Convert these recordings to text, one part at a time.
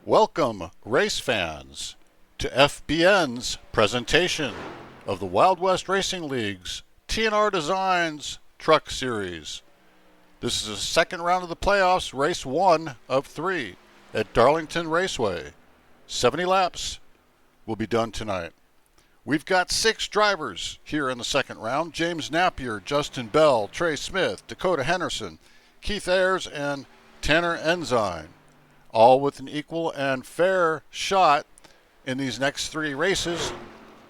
Welcome, race fans, to FBN's presentation of the Wild West Racing League's TNR Designs Truck Series. This is the second round of the playoffs, race 1 of 3 at Darlington Raceway. 70 laps will be done tonight. We've got 6 drivers here in the second round: James Napier, Justin Bell, Trey Smith, Dakota Henderson, Keith Ayers, and Tanner Ensign, all with an equal and fair shot in these next 3 races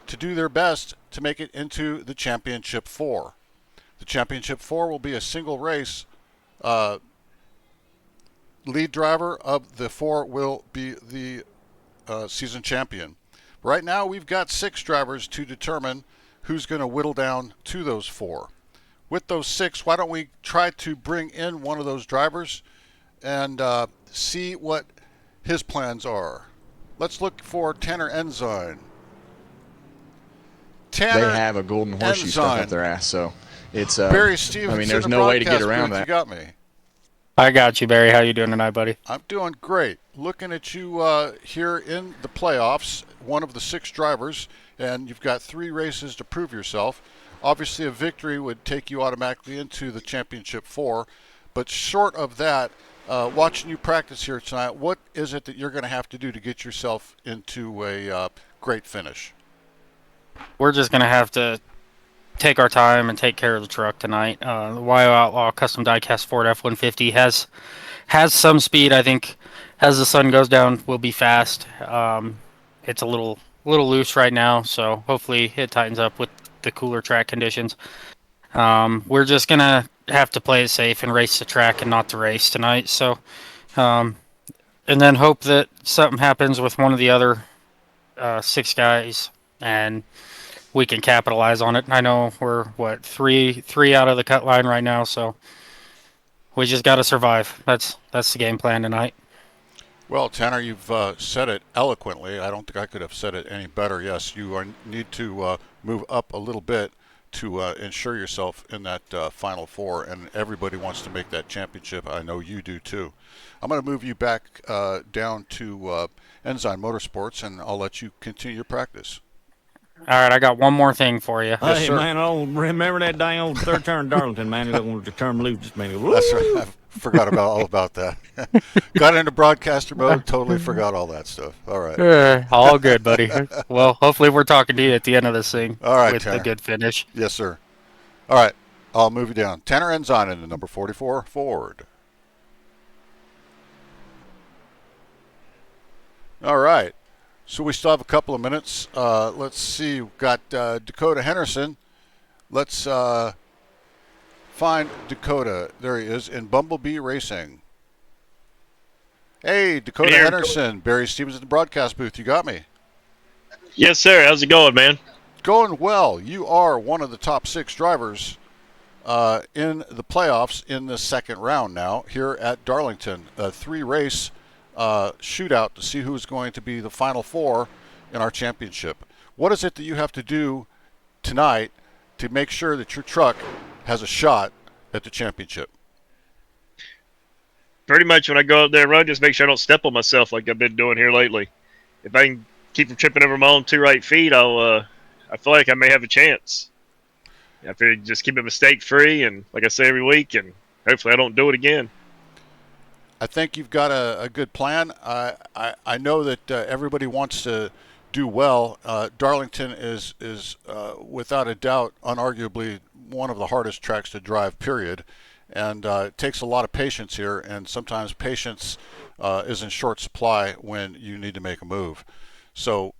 to do their best to make it into the Championship 4. The Championship 4 will be a single race. Lead driver of the 4 will be the season champion. Right now we've got 6 drivers to determine who's going to whittle down to those 4. With those 6, why don't we try to bring in one of those drivers and see what his plans are. Let's look for Tanner Ensign. Tanner, they have a golden horseshoe stuck up their ass, so it's Barry Stevens. I mean, there's no way to get around that. You got me. I got you, Barry. How you doing tonight, buddy? I'm doing great. Looking at you here in the playoffs, one of the 6 drivers, and you've got 3 races to prove yourself. Obviously, a victory would take you automatically into the Championship 4, but short of that, watching you practice here tonight, what is it that you're going to have to do to get yourself into a great finish? We're just going to have to take our time and take care of the truck tonight. The YO Outlaw Custom Diecast Ford F-150 has some speed. I think as the sun goes down, we'll be fast. It's a little loose right now, so hopefully it tightens up with the cooler track conditions. We're just going to have to play it safe and race the track and not the race tonight. So, and then hope that something happens with one of the other 6 guys and we can capitalize on it. I know we're three out of the cut line right now, so we just got to survive. That's the game plan tonight. Well, Tanner, you've said it eloquently. I don't think I could have said it any better. Yes, you need to move up a little bit to ensure yourself in that Final 4, and everybody wants to make that championship. I know you do too. I'm going to move you back down to Ensign Motorsports, and I'll let you continue your practice. All right, I got one more thing for you. Yes, hey, man, I don't remember that dang old third turn Darlington, man. They wanted to turn loose just maybe. That's right. I forgot all about that. Got into broadcaster mode, totally forgot all that stuff. All right. All good, buddy. Well, hopefully we're talking to you at the end of this thing. All right, with Tanner. a good finish. Yes, sir. All right, I'll move you down. Tanner Ensign in the number 44 Ford. All right. So we still have a couple of minutes. Let's see. We've got Dakota Henderson. Let's find Dakota. There he is in Bumblebee Racing. Hey, Dakota Henderson. Barry Stevens in the broadcast booth. You got me? Yes, sir. How's it going, man? Going well. You are one of the top 6 drivers in the playoffs in the second round now here at Darlington. A 3-race shootout to see who's going to be the Final 4 in our championship. What is it that you have to do tonight to make sure that your truck has a shot at the championship? Pretty much when I go out there and run, just make sure I don't step on myself like I've been doing here lately. If I can keep from tripping over my own 2 right feet, I feel like I may have a chance. I have to just keep it mistake free, and like I say every week, and hopefully I don't do it again. I think you've got a good plan. I know that everybody wants to do well. Darlington is without a doubt, unarguably, one of the hardest tracks to drive, period. And it takes a lot of patience here, and sometimes patience is in short supply when you need to make a move. So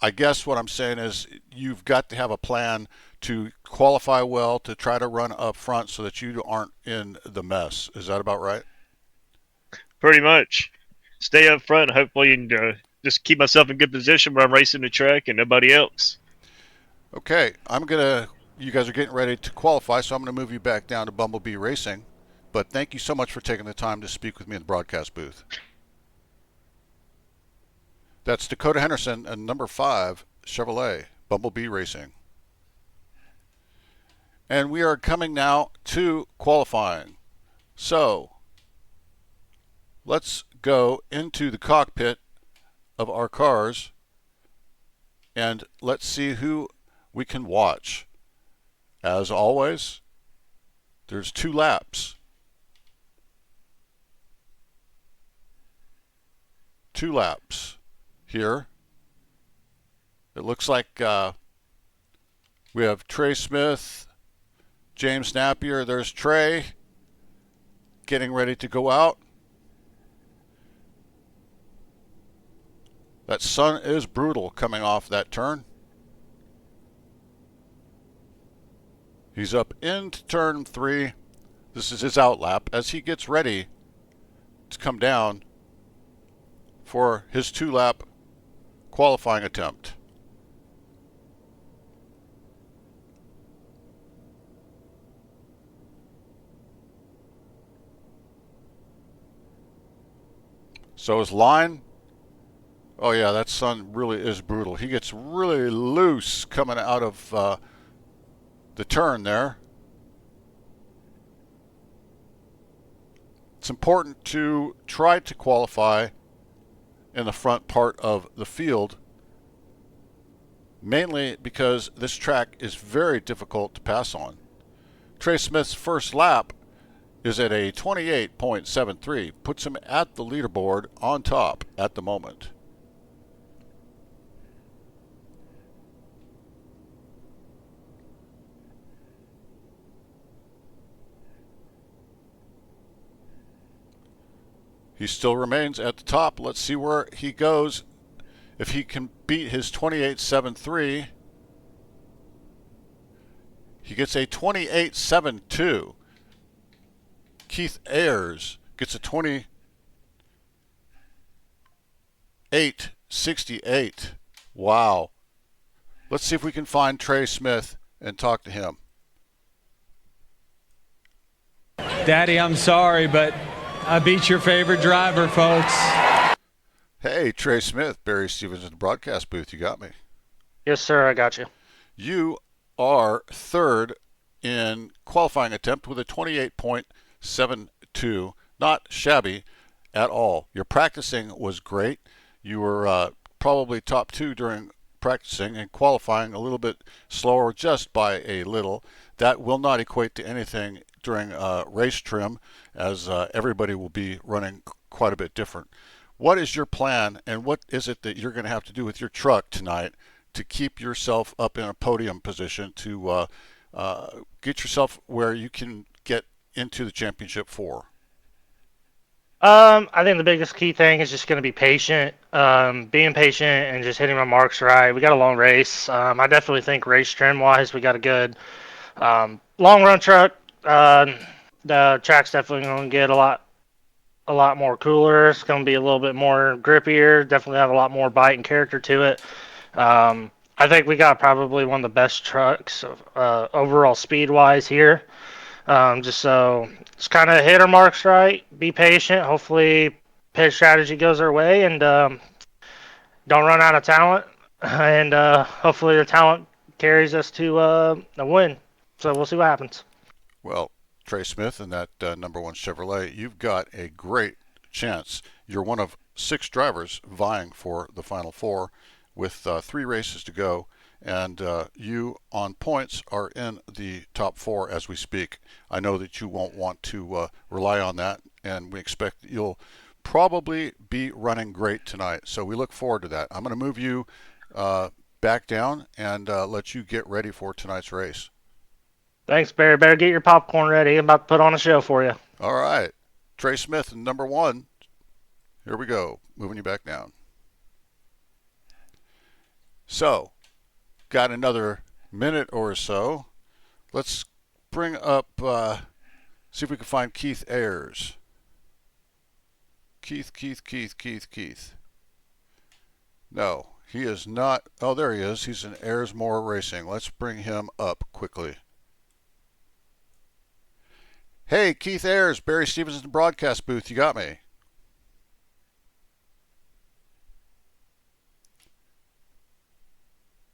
I guess what I'm saying is you've got to have a plan to qualify well, to try to run up front so that you aren't in the mess. Is that about right? Pretty much. Stay up front and hopefully just keep myself in good position where I'm racing the track and nobody else. Okay, you guys are getting ready to qualify, so I'm going to move you back down to Bumblebee Racing. But thank you so much for taking the time to speak with me in the broadcast booth. That's Dakota Henderson and number 5 Chevrolet, Bumblebee Racing. And we are coming now to qualifying. So let's go into the cockpit of our cars and let's see who we can watch. As always, there's 2 laps. 2 laps here. It looks like we have Trey Smith, James Napier. There's Trey getting ready to go out. That sun is brutal coming off that turn. He's up into turn 3. This is his out lap as he gets ready to come down for his 2-lap qualifying attempt. So his line, oh yeah, that sun really is brutal. He gets really loose coming out of the turn there. It's important to try to qualify in the front part of the field, mainly because this track is very difficult to pass on. Trey Smith's first lap is at a 28.73, puts him at the leaderboard on top at the moment. He still remains at the top. Let's see where he goes. If he can beat his 28.73, he gets a 28.72. Keith Ayers gets a 28.68. Wow. Let's see if we can find Trey Smith and talk to him. Daddy, I'm sorry, but I beat your favorite driver, folks. Hey, Trey Smith, Barry Stevens in the broadcast booth. You got me. Yes, sir. I got you. You are third in qualifying attempt with a 28.72. Not shabby at all. Your practicing was great. You were probably top 2 during practicing, and qualifying a little bit slower just by a little. That will not equate to anything during race trim, as everybody will be running quite a bit different. What is your plan, and what is it that you're going to have to do with your truck tonight to keep yourself up in a podium position to get yourself where you can get into the championship 4? I think the biggest key thing is just going to be patient, being patient and just hitting my marks right. We got a long race. I definitely think race trim wise, we got a good long run truck. The track's definitely going to get a lot more cooler. It's going to be a little bit more grippier. Definitely have a lot more bite and character to it. I think we got probably one of the best trucks overall speed wise here. Just kind of hit our marks right, be patient. Hopefully, pitch strategy goes our way, and don't run out of talent. And hopefully, the talent carries us to a win. So we'll see what happens. Well, Trey Smith and that number 1 Chevrolet, you've got a great chance. You're one of 6 drivers vying for the Final 4 with 3 races to go, and you on points are in the top 4 as we speak. I know that you won't want to rely on that, and we expect that you'll probably be running great tonight. So we look forward to that. I'm going to move you back down and let you get ready for tonight's race. Thanks, Barry. Better get your popcorn ready. I'm about to put on a show for you. All right. Trey Smith, number 1. Here we go. Moving you back down. So, got another minute or so. Let's bring up, see if we can find Keith Ayers. Keith. No, he is not. Oh, there he is. He's in Ayersmore Racing. Let's bring him up quickly. Hey, Keith Ayers, Barry Stevens in the broadcast booth. You got me.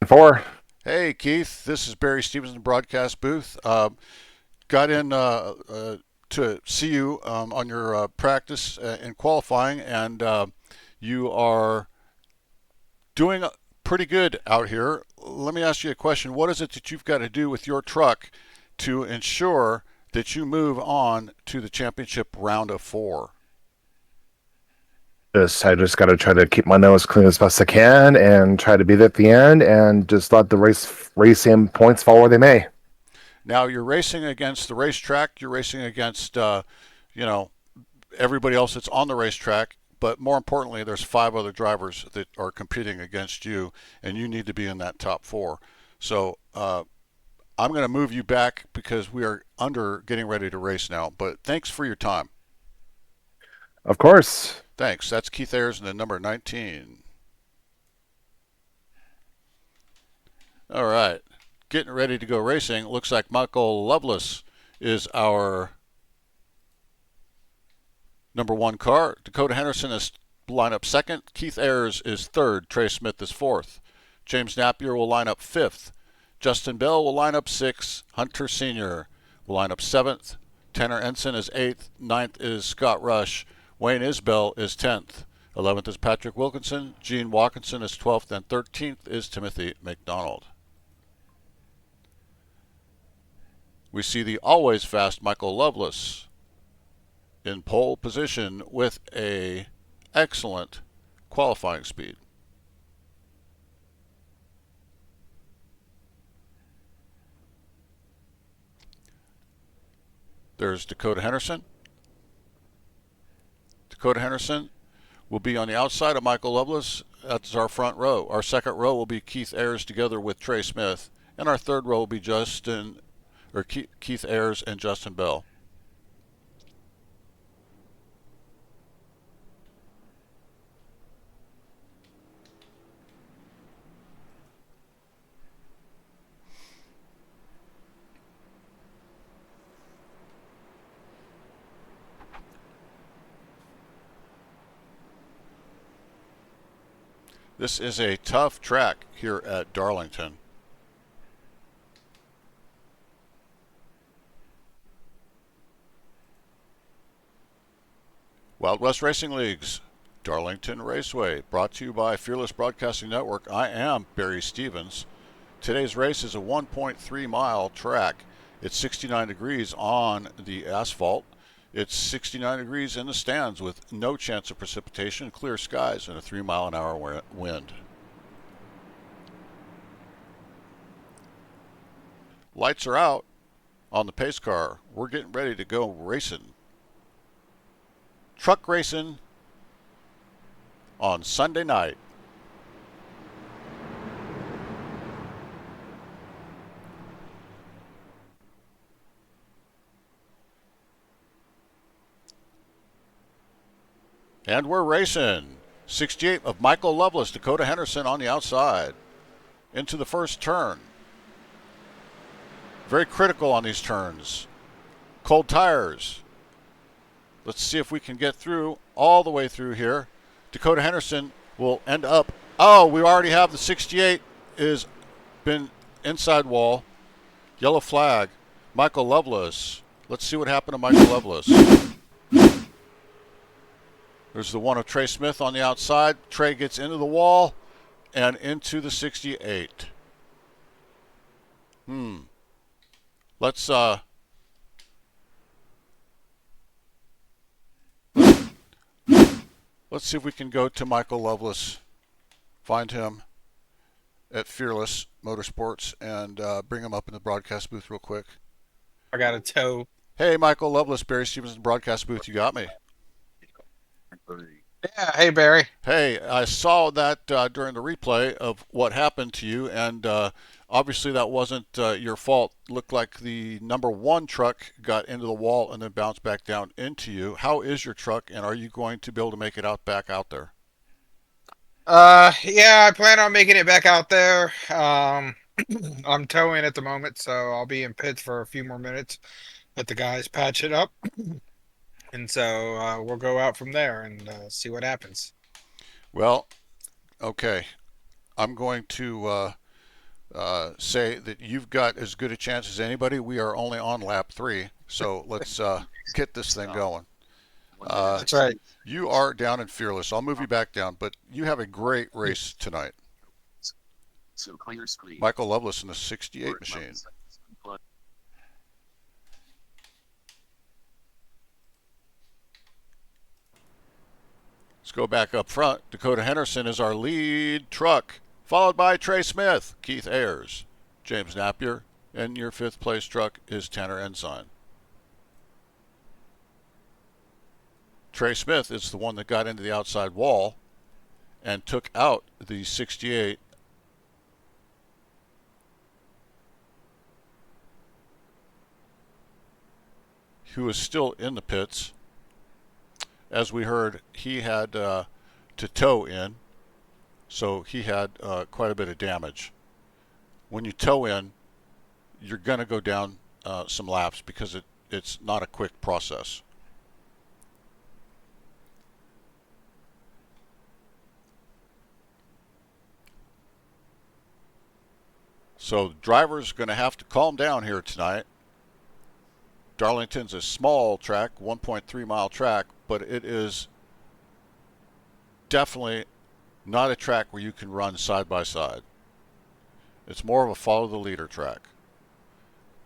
Four. Hey, Keith. This is Barry Stevens in the broadcast booth. Got in to see you on your practice in qualifying, and you are doing pretty good out here. Let me ask you a question. What is it that you've got to do with your truck to ensure that you move on to the championship round of 4? I just got to try to keep my nose clean as best I can and try to beat it at the end and just let the racing points fall where they may. Now you're racing against the racetrack. You're racing against, everybody else that's on the racetrack. But more importantly, there's 5 other drivers that are competing against you, and you need to be in that top 4. So I'm going to move you back because we are getting ready to race now. But thanks for your time. Of course. Thanks. That's Keith Ayers in the number 19. All right. Getting ready to go racing. Looks like Michael Lovelace is our number 1 car. Dakota Henderson is line up 2nd. Keith Ayers is 3rd. Trey Smith is 4th. James Napier will line up 5th. Justin Bell will line up 6th. Hunter Sr. will line up 7th. Tanner Ensign is 8th. 9th is Scott Rush. Wayne Isbell is 10th. 11th is Patrick Wilkinson. Gene Watkinson is 12th. And 13th is Timothy McDonald. We see the always fast Michael Lovelace in pole position with a excellent qualifying speed. There's Dakota Henderson. Dakota Henderson will be on the outside of Michael Lovelace. That's our front row. Our second row will be Keith Ayers together with Trey Smith. And our third row will be Keith Ayers and Justin Bell. This is a tough track here at Darlington. Wild West Racing League's Darlington Raceway, brought to you by Fearless Broadcasting Network. I am Barry Stevens. Today's race is a 1.3 mile track. It's 69 degrees on the asphalt. It's 69 degrees in the stands with no chance of precipitation, clear skies, and a 3-mile-an-hour wind. Lights are out on the pace car. We're getting ready to go racing. Truck racing on Sunday night. And we're racing. 68 of Michael Lovelace, Dakota Henderson on the outside. Into the first turn. Very critical on these turns. Cold tires. Let's see if we can get through, all the way through here. Dakota Henderson will end up. Oh, we already have the 68 is been inside wall. Yellow flag. Michael Lovelace. Let's see what happened to Michael Lovelace. There's the one of Trey Smith on the outside. Trey gets into the wall and into the 68. Let's see if we can go to Michael Lovelace, find him at Fearless Motorsports, and bring him up in the broadcast booth real quick. I got a tow. Hey, Michael Lovelace, Barry Stevens, broadcast booth. You got me. Yeah, hey Barry. Hey, I saw that during the replay of what happened to you, and obviously that wasn't your fault. Looked like the number 1 truck got into the wall and then bounced back down into you. How is your truck, and are you going to be able to make it back out there? Yeah, I plan on making it back out there. I'm towing at the moment, so I'll be in pits for a few more minutes. Let the guys patch it up. And so we'll go out from there and see what happens. Well, okay. I'm going to say that you've got as good a chance as anybody. We are only on lap 3, so let's get this thing going. That's right. You are down and fearless. I'll move you back down, but you have a great race tonight. Michael Lovelace in the 68 machine. Let's go back up front. Dakota Henderson is our lead truck, followed by Trey Smith, Keith Ayers, James Napier, and your 5th place truck is Tanner Ensign. Trey Smith is the one that got into the outside wall and took out the 68. Who is still in the pits. As we heard, he had to tow in, so he had quite a bit of damage. When you tow in, you're going to go down some laps because it's not a quick process. So the driver's going to have to calm down here tonight. Darlington's a small track, 1.3 mile track, but it is definitely not a track where you can run side by side. It's more of a follow the leader track.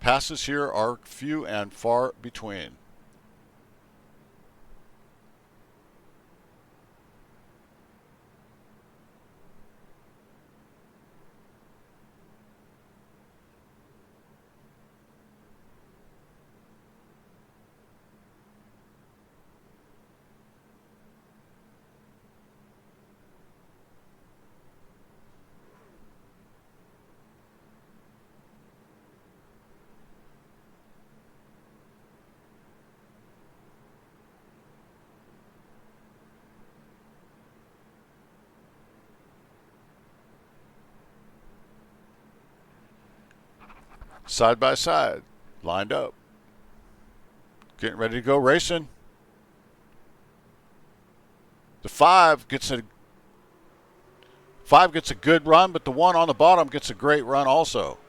Passes here are few and far between. Side by side, lined up, getting ready to go racing. The 5 gets a good run, but the one on the bottom gets a great run also.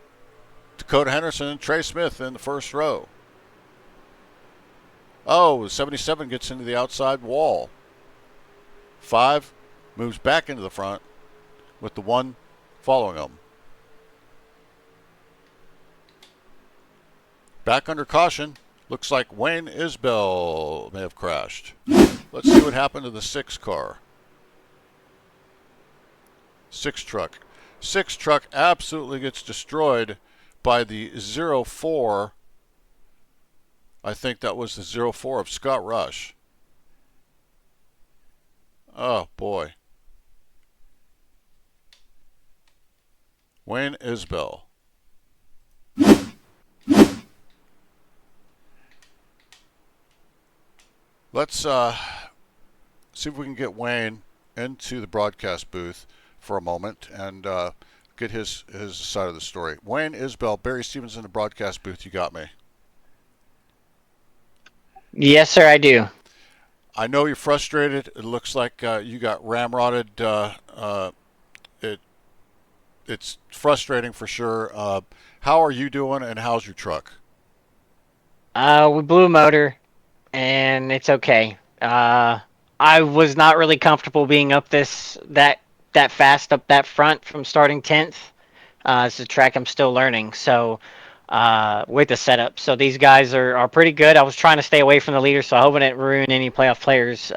Dakota Henderson and Trey Smith in the first row. Oh, 77 gets into the outside wall. 5 moves back into the front with the 1 following them. Back under caution. Looks like Wayne Isbell may have crashed. Let's see what happened to the 6 car. 6 truck. 6 truck absolutely gets destroyed by the 04. I think that was the 04 of Scott Rush. Oh, boy. Wayne Isbell. Let's see if we can get Wayne into the broadcast booth for a moment and get his side of the story. Wayne Isbell, Barry Stevens in the broadcast booth. You got me? Yes, sir, I do. I know you're frustrated. It looks like you got ramrodded. It's frustrating for sure. How are you doing, and how's your truck? We blew a motor, and it's okay. I was not really comfortable being up that fast up that front from starting 10th. It's a track I'm still learning, so with the setup. So these guys are pretty good. I was trying to stay away from the leader, so I hope I didn't ruin any playoff players'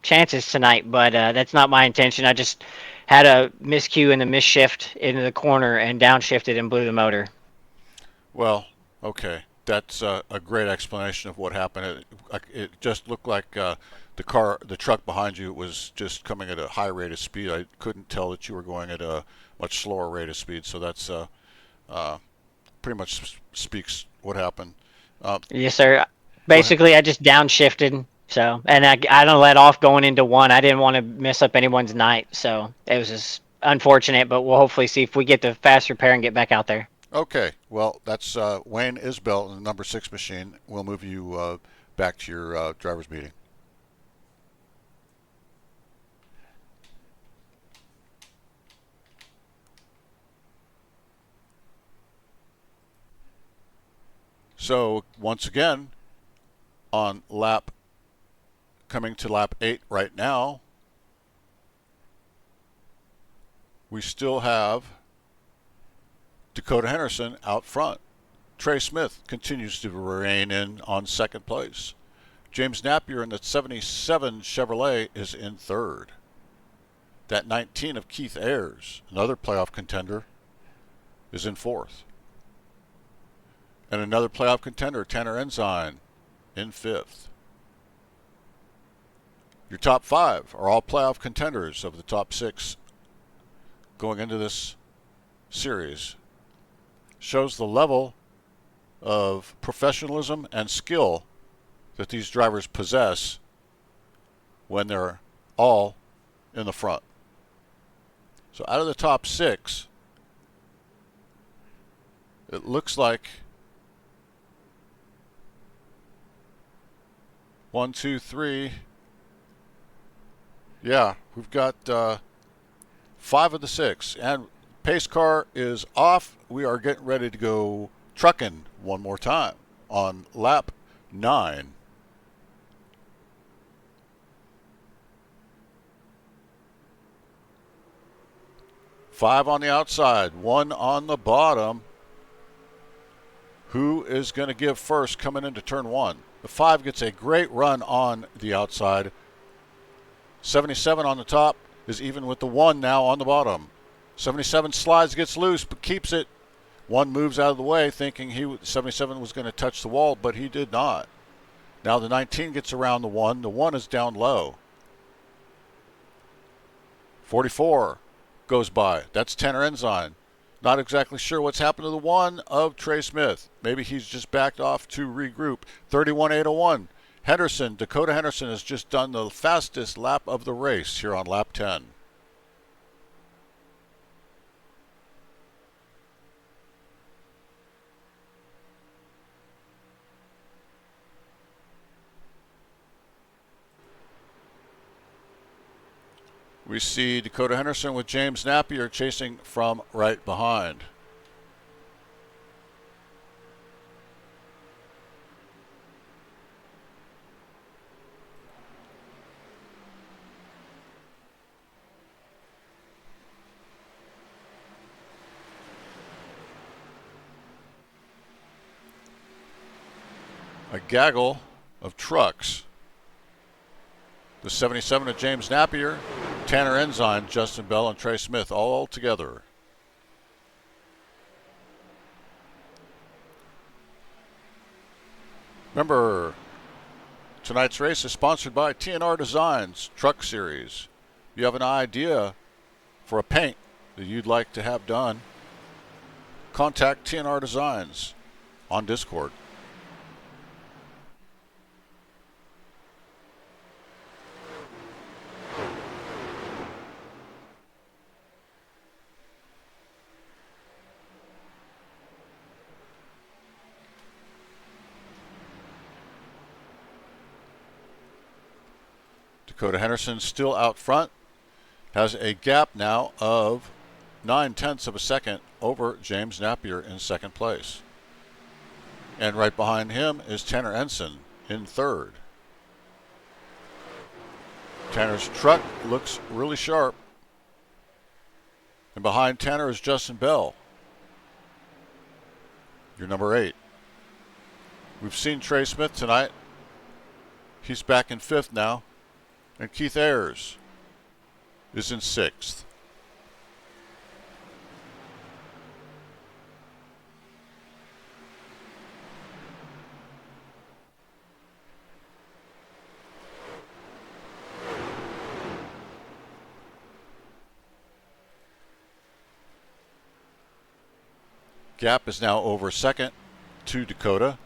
chances tonight, but that's not my intention. I just had a miscue and a misshift into the corner and downshifted and blew the motor. Well, okay. That's a great explanation of what happened. It just looked like the truck behind you was just coming at a high rate of speed. I couldn't tell that you were going at a much slower rate of speed, so that's pretty much speaks what happened. Yes, sir. Basically, I just downshifted. So, and I don't let off going into 1. I didn't want to mess up anyone's night. So it was just unfortunate, but we'll hopefully see if we get the fast repair and get back out there. Okay. Well, that's Wayne Isbell in the number 6 machine. We'll move you back to your driver's meeting. So once again, coming to lap 8 right now, we still have Dakota Henderson out front. Trey Smith continues to reign in on second place. James Napier in the 77 Chevrolet is in third. That 19 of Keith Ayers, another playoff contender, is in fourth. And another playoff contender, Tanner Ensign, in fifth. Your top 5 are all playoff contenders of the top 6 going into this series. Shows the level of professionalism and skill that these drivers possess when they're all in the front. So out of the top 6, it looks like 1, 2, 3. Yeah, we've got 5 of the 6. And pace car is off. We are getting ready to go trucking one more time on lap 9. Five on the outside, 1 on the bottom. Who is going to give first coming into turn 1? The 5 gets a great run on the outside. 77 on the top is even with the 1 now on the bottom. 77 slides, gets loose, but keeps it. 1 moves out of the way, thinking 77 was going to touch the wall, but he did not. Now the 19 gets around the 1. The 1 is down low. 44 goes by. That's Tanner Ensign. Not exactly sure what's happened to the 1 of Trey Smith. Maybe he's just backed off to regroup. 31.801. Henderson, Dakota Henderson, has just done the fastest lap of the race here on lap 10. We see Dakota Henderson with James Napier chasing from right behind. A gaggle of trucks. The 77 of James Napier, Tanner Ensign, Justin Bell, and Trey Smith all together. Remember, tonight's race is sponsored by TNR Designs Truck Series. If you have an idea for a paint that you'd like to have done, contact TNR Designs on Discord. Dakota Henderson still out front, has a gap now of 9/10 of a second over James Napier in second place. And right behind him is Tanner Ensign in third. Tanner's truck looks really sharp. And behind Tanner is Justin Bell, your number 8. We've seen Trey Smith tonight. He's back in 5th now. And Keith Ayers is in 6th. Gap is now over second to Dakota.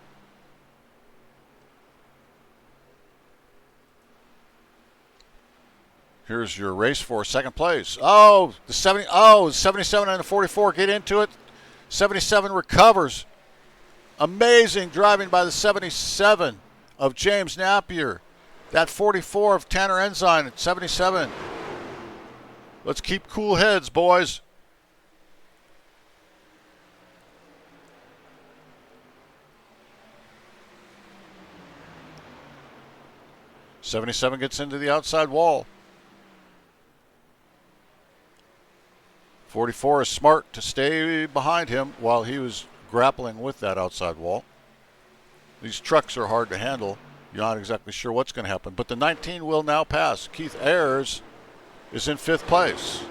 Here's your race for second place. Oh, the 77 and the 44 get into it. 77 recovers. Amazing driving by the 77 of James Napier. That 44 of Tanner Ensign at 77. Let's keep cool heads, boys. 77 gets into the outside wall. 44 is smart to stay behind him while he was grappling with that outside wall. These trucks are hard to handle. You're not exactly sure what's going to happen. But the 19 will now pass. Keith Ayers is in 5th place.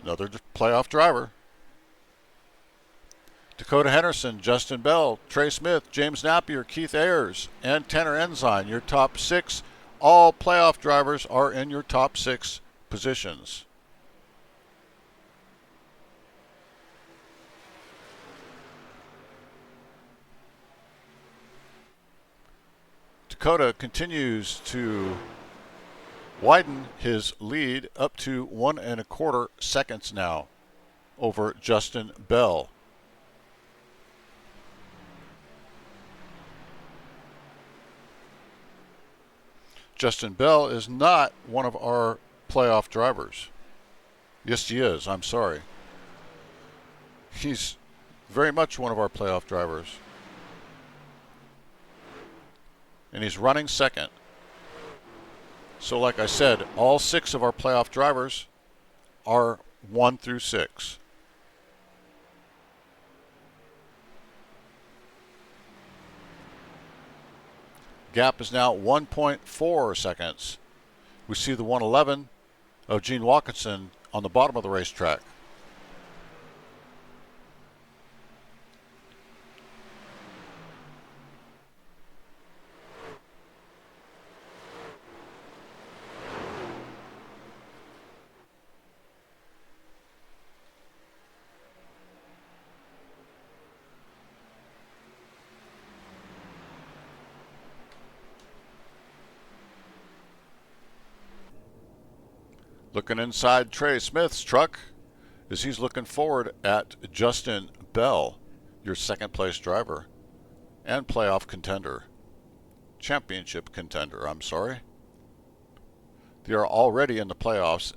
Another playoff driver. Dakota Henderson, Justin Bell, Trey Smith, James Napier, Keith Ayers, and Tanner Ensign, your top 6. All playoff drivers are in your top 6 positions. Dakota continues to widen his lead up to 1 1/4 seconds now over Justin Bell. Justin Bell is not one of our playoff drivers. Yes, he is. I'm sorry. He's very much one of our playoff drivers. And he's running 2nd. So like I said, all 6 of our playoff drivers are 1 through 6. Gap is now 1.4 seconds. We see the 111 of Gene Watkinson on the bottom of the racetrack. Looking inside Trey Smith's truck as he's looking forward at Justin Bell, your 2nd place driver and playoff contender. Championship contender, I'm sorry. They are already in the playoffs.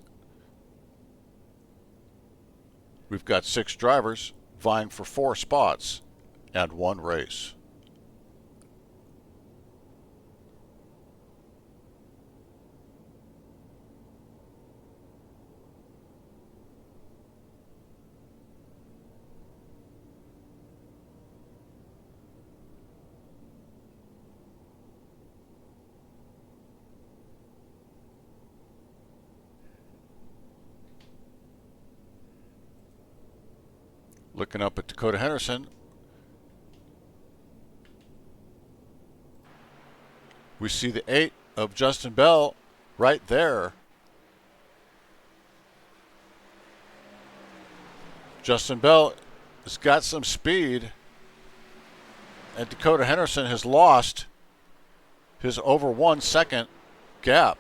We've got 6 drivers vying for 4 spots and 1 race. Looking up at Dakota Henderson, we see the 8 of Justin Bell right there. Justin Bell has got some speed, and Dakota Henderson has lost his over 1 second gap.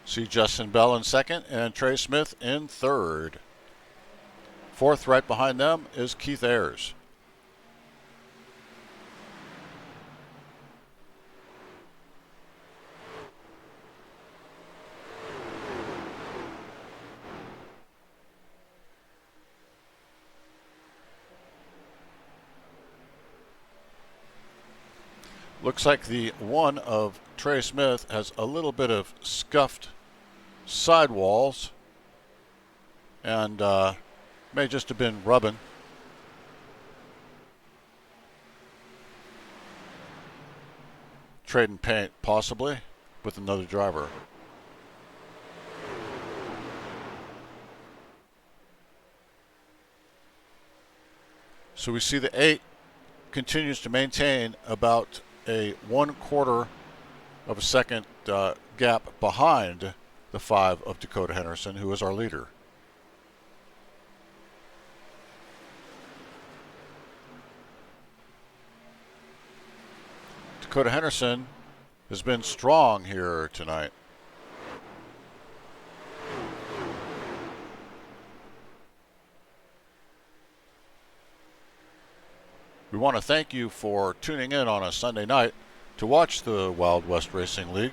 See Justin Bell in 2nd and Trey Smith in 3rd. 4th right behind them is Keith Ayers. Looks like the 1 of Trey Smith has a little bit of scuffed sidewalls and may just have been rubbing. Trading paint possibly with another driver. So we see the 8 continues to maintain about a 1/4 of a second gap behind the 5 of Dakota Henderson, who is our leader. Dakota Henderson has been strong here tonight. We want to thank you for tuning in on a Sunday night to watch the Wild West Racing League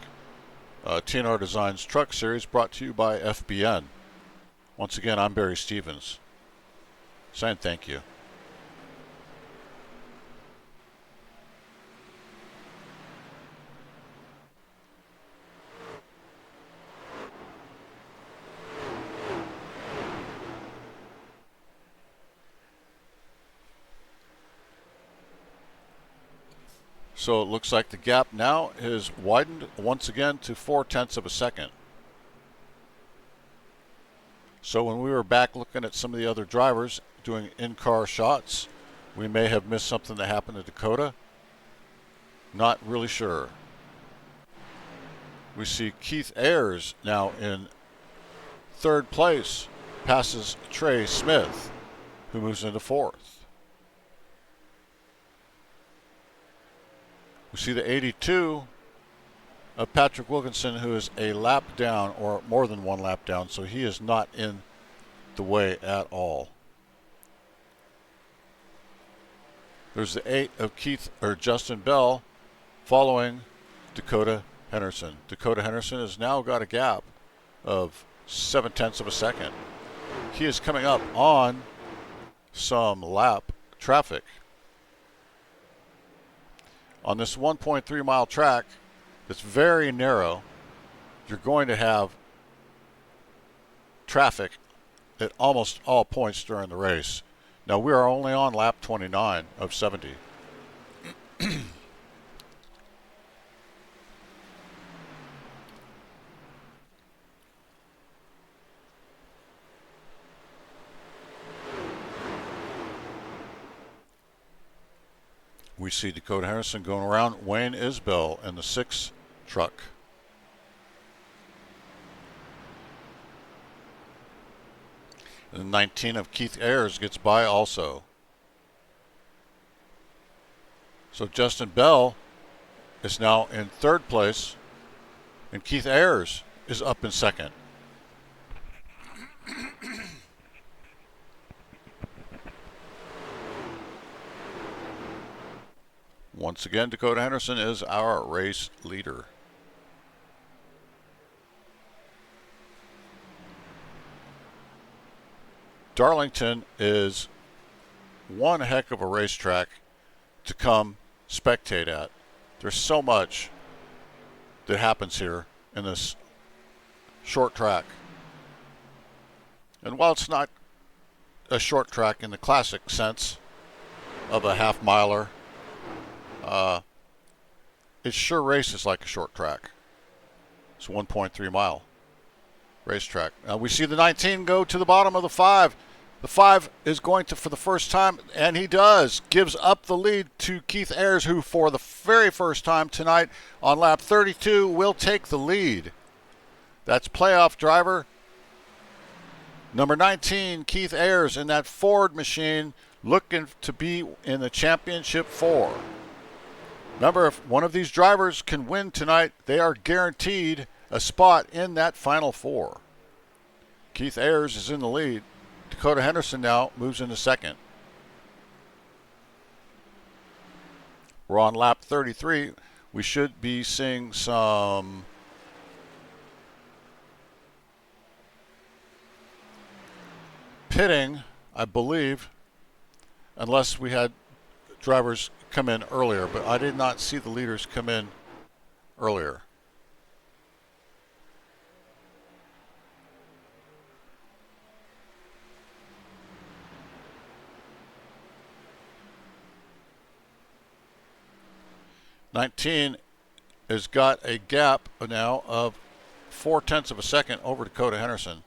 TNR Designs Truck Series, brought to you by FBN. Once again, I'm Barry Stevens, saying thank you. So it looks like the gap now is widened once again to 0.4 of a second. So when we were back looking at some of the other drivers doing in-car shots, we may have missed something that happened to Dakota. Not really sure. We see Keith Ayers now in third place, passes Trey Smith, who moves into fourth. We see the 82 of Patrick Wilkinson, who is a lap down, or more than one lap down, so he is not in the way at all. There's the 8 of Justin Bell following Dakota Henderson. Dakota Henderson has now got a gap of 0.7 of a second. He is coming up on some lap traffic. On this 1.3 mile track that's very narrow, you're going to have traffic at almost all points during the race. Now we are only on lap 29 of 70. We see Dakota Henderson going around Wayne Isbell in the 6 truck. And the 19 of Keith Ayers gets by also. So Justin Bell is now in third place, and Keith Ayers is up in second. Once again, Dakota Henderson is our race leader. Darlington is one heck of a racetrack to come spectate at. There's so much that happens here in this short track. And while it's not a short track in the classic sense of a half miler, it sure races like a short track. It's a 1.3 mile racetrack. Now we see the 19 go to the bottom of the 5. The 5 is going to, for the first time, and he does, gives up the lead to Keith Ayers, who for the very first time tonight on lap 32 will take the lead. That's playoff driver number 19, Keith Ayers, in that Ford machine, looking to be in the championship 4. Remember, if one of these drivers can win tonight, they are guaranteed a spot in that final 4. Keith Ayers is in the lead. Dakota Henderson now moves into second. We're on lap 33. We should be seeing some pitting, I believe, unless we had drivers come in earlier, but I did not see the leaders come in earlier. '19 has got a gap now of 0.4 of a second over Dakota Henderson.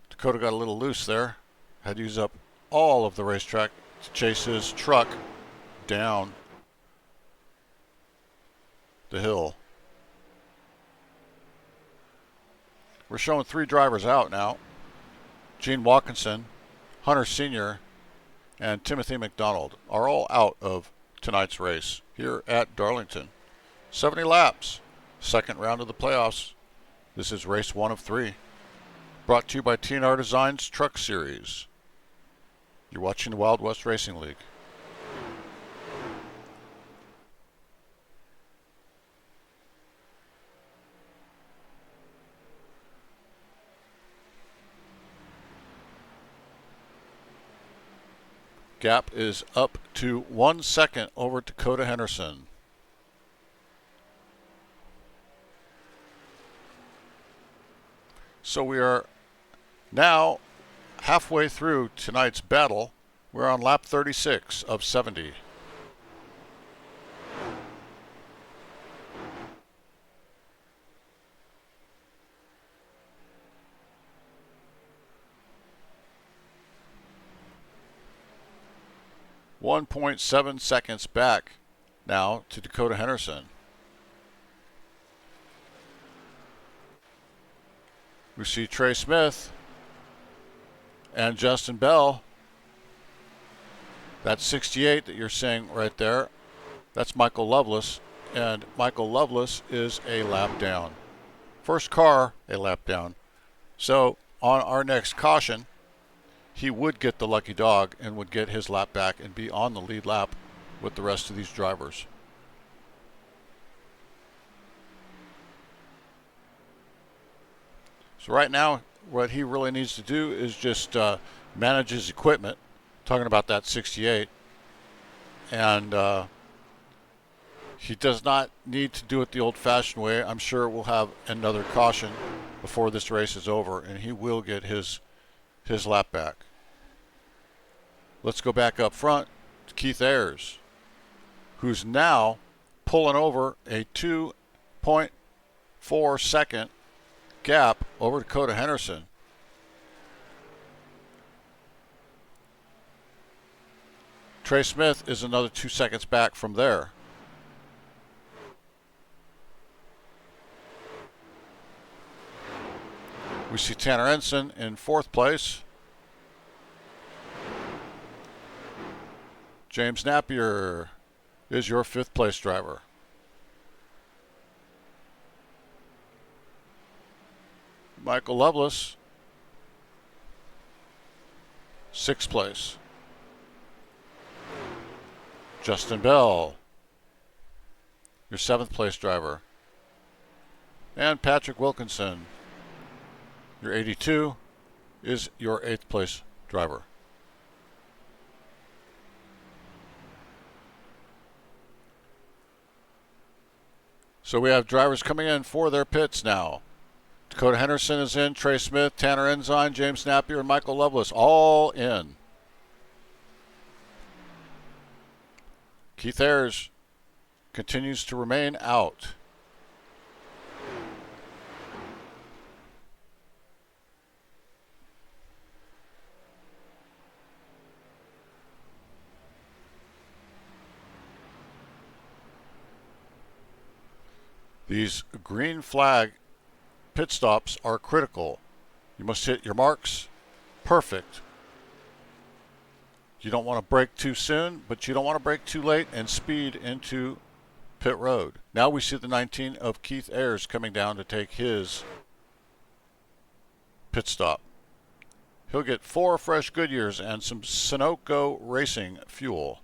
Dakota got a little loose there. Had to use up all of the racetrack to chase his truck down the hill. We're showing 3 drivers out now. Gene Watkinson, Hunter Sr., and Timothy McDonald are all out of tonight's race here at Darlington. 70 laps, second round of the playoffs. This is race 1 of 3. Brought to you by TNR Designs Truck Series. You're watching the Wild West Racing League. Gap is up to 1 second over Dakota Henderson. So we are now halfway through tonight's battle. We're on lap 36 of 70. .7 seconds back now to Dakota Henderson. We see Trey Smith and Justin Bell. That's 68 that you're seeing right there. That's Michael Loveless, and Michael Loveless is a lap down. First car, a lap down. So on our next caution, he would get the lucky dog and would get his lap back and be on the lead lap with the rest of these drivers. So right now, what he really needs to do is just manage his equipment, talking about that 68, and he does not need to do it the old-fashioned way. I'm sure we'll have another caution before this race is over, and he will get his lap back. Let's go back up front to Keith Ayers, who's now pulling over a 2.4 second gap over Dakota Henderson. Trey Smith is another 2 seconds back from there. We see Tanner Ensign in 4th place. James Napier is your 5th place driver. Michael Loveless, 6th place. Justin Bell, your 7th place driver. And Patrick Wilkinson, your 82, is your 8th place driver. So we have drivers coming in for their pits now. Dakota Henderson is in, Trey Smith, Tanner Ensign, James Napier, and Michael Loveless all in. Keith Ayers continues to remain out. These green flag pit stops are critical. You must hit your marks perfect. You don't want to brake too soon, but you don't want to brake too late and speed into pit road. Now we see the 19 of Keith Ayers coming down to take his pit stop. He'll get 4 fresh Goodyears and some Sunoco Racing fuel.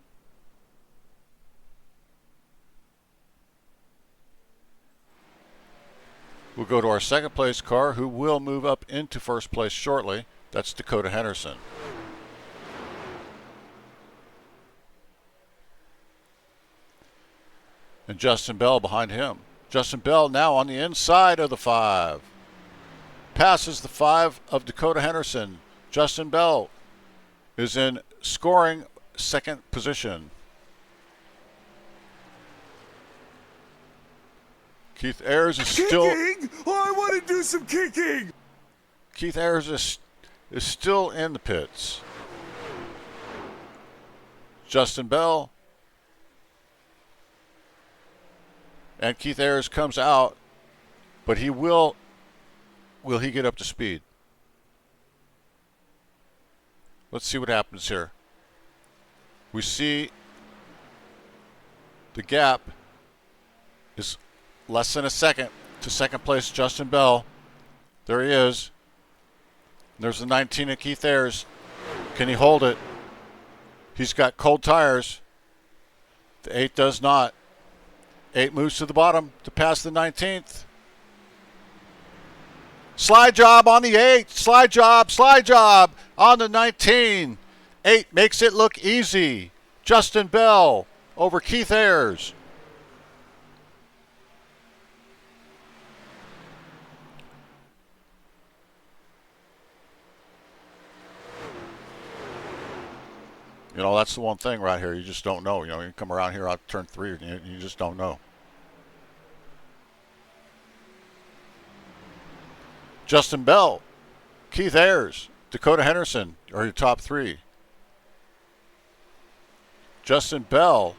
We'll go to our 2nd place car, who will move up into 1st place shortly. That's Dakota Henderson. And Justin Bell behind him. Justin Bell now on the inside of the 5. Passes the 5 of Dakota Henderson. Justin Bell is in scoring 2nd position. Keith Ayers is still... Kicking! Oh, I want to do some kicking! Keith Ayers is still in the pits. Justin Bell. And Keith Ayers comes out, but he will he get up to speed? Let's see what happens here. We see the gap is less than a second to 2nd place Justin Bell. There he is. There's the 19 of Keith Ayers. Can he hold it? He's got cold tires. The 8 does not. 8 moves to the bottom to pass the 19th. Slide job on the 8. Slide job on the 19. 8 makes it look easy. Justin Bell over Keith Ayers. You know, that's the one thing right here. You just don't know. You know, you come around here out turn 3, and you just don't know. Justin Bell, Keith Ayers, Dakota Henderson are your top 3. Justin Bell,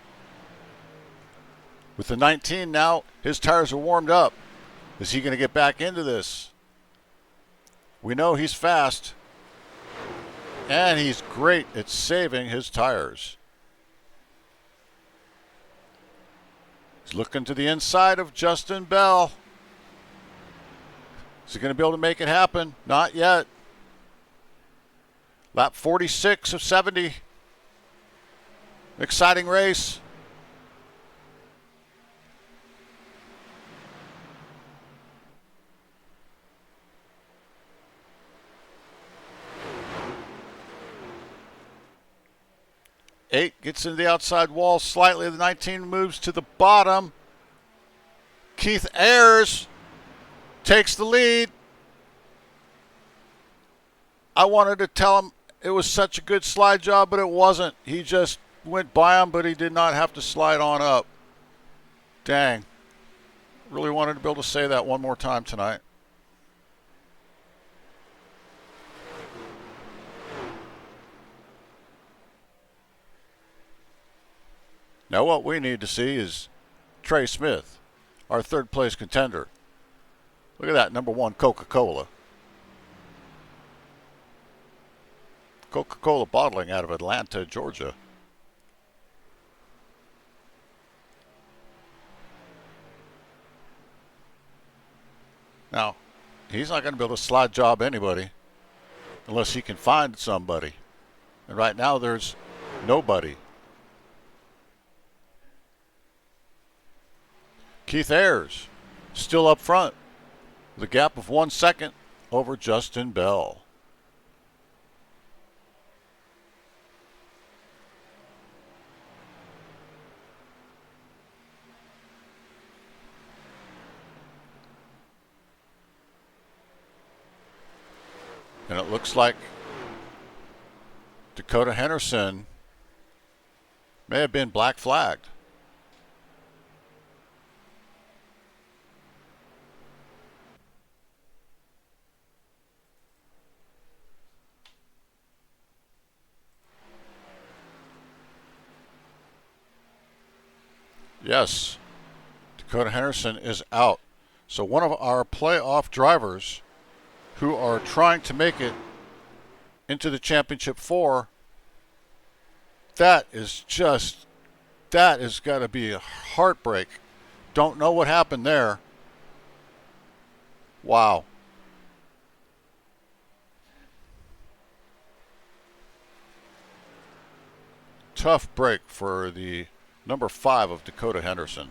with the 19 now, his tires are warmed up. Is he going to get back into this? We know he's fast. And he's great at saving his tires. He's looking to the inside of Justin Bell. Is he going to be able to make it happen? Not yet. Lap 46 of 70. Exciting race. Eight gets into the outside wall slightly. The 19 moves to the bottom. Keith Ayers takes the lead. I wanted to tell him it was such a good slide job, but it wasn't. He just went by him, but he did not have to slide on up. Dang. Really wanted to be able to say that one more time tonight. Now what we need to see is Trey Smith, our third place contender. Look at that, number 1 Coca-Cola. Coca-Cola bottling out of Atlanta, Georgia. Now, he's not going to be able to slide job anybody unless he can find somebody. And right now there's nobody. Keith Ayers still up front with a gap of 1 second over Justin Bell. And it looks like Dakota Henderson may have been black flagged. Yes, Dakota Henderson is out. So one of our playoff drivers who are trying to make it into the championship 4, that is got to be a heartbreak. Don't know what happened there. Wow. Tough break for the number 5 of Dakota Henderson.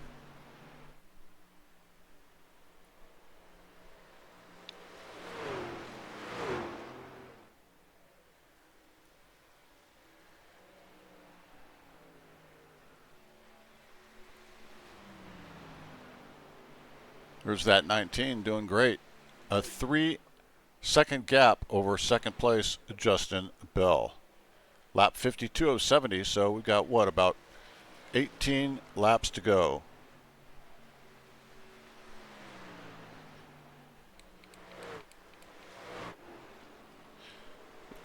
There's that 19 doing great. A 3-second gap over second place Justin Bell. Lap 52 of 70, so we've got what, about 18 laps to go.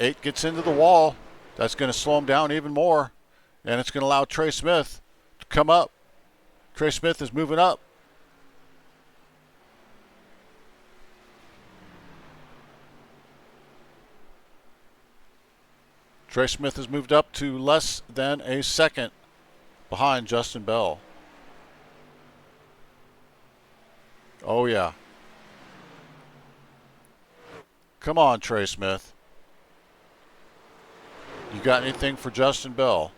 Eight gets into the wall. That's going to slow him down even more. And it's going to allow Trey Smith to come up. Trey Smith is moving up. Trey Smith has moved up to less than a second behind Justin Bell. Oh, yeah. Come on, Trey Smith. You got anything for Justin Bell?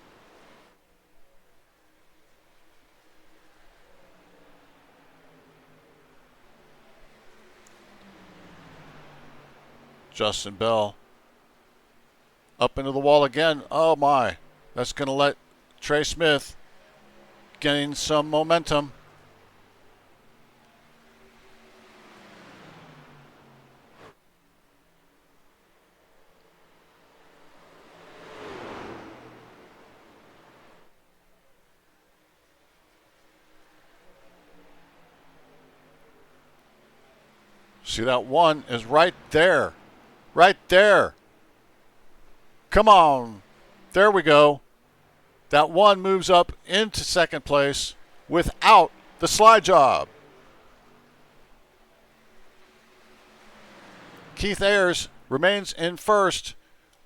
Justin Bell Up into the wall again. Oh my. That's going to let Trey Smith gain some momentum. See, that one is right there. Right there. Come on. There we go. That one moves up into second place without the slide job. Keith Ayers remains in first,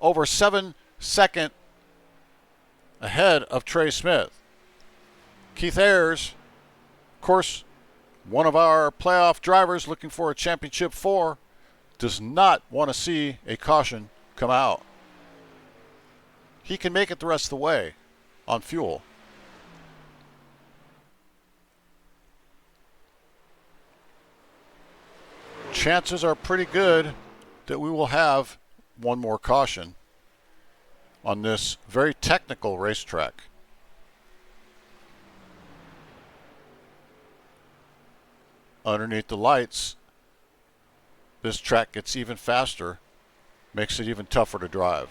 over 7 seconds ahead of Trey Smith. Keith Ayers, of course, one of our playoff drivers looking for a championship 4, does not want to see a caution come out. He can make it the rest of the way on fuel. Chances are pretty good that we will have one more caution on this very technical racetrack. Underneath the lights, this track gets even faster, makes it even tougher to drive.